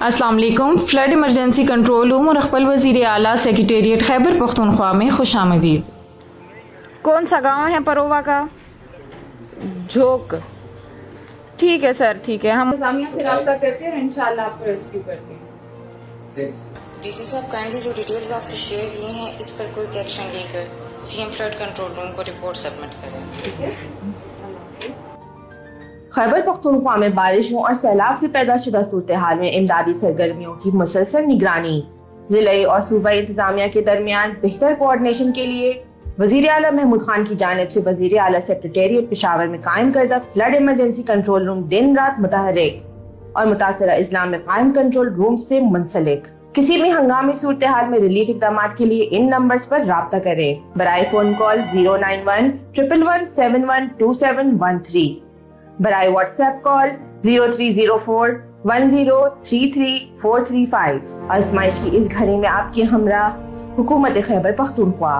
السلام علیکم. Flood emergency control room اور اخبل وزیر اعلیٰ سیکریٹریٹ خیبر پختونخوا میں خوش آمدید. کون سا گاؤں ہے پرووا کا؟ جھوک. ٹھیک ہے سر، ٹھیک ہے، ہم انتظامیہ سے رابطہ کرتے ہیں اور انشاءاللہ آپ کو ریسکیو کرتے ہیں. ڈی سی صاحب کائنڈلی جو ڈیٹیلز آپ سے شیئر کی ہیں اس پر کوئی ایکشن لے کر C M flood control room کو رپورٹ سبمٹ کریں. ٹھیک ہے. خیبر پختونخوا میں بارشوں اور سیلاب سے پیدا شدہ صورتحال میں امدادی سرگرمیوں کی مسلسل نگرانی. ضلعی اور صوبائی انتظامیہ کے درمیان بہتر کوآرڈینیشن کے لیے وزیر اعلیٰ محمود خان کی جانب سے وزیر اعلیٰ سیکریٹریٹ پشاور میں قائم کردہ فلڈ ایمرجنسی کنٹرول روم دن رات متحرک اور متاثرہ اضلاع میں قائم کنٹرول روم سے منسلک. کسی بھی ہنگامی صورتحال میں ریلیف اقدامات کے لیے ان نمبرز پر رابطہ کریں. برائے فون کال 091-111-712713. برائے واٹس ایپ کال 0304103345. آزمائش کی اس گھڑی میں آپ کے ہمراہ حکومت خیبر پختونخوا.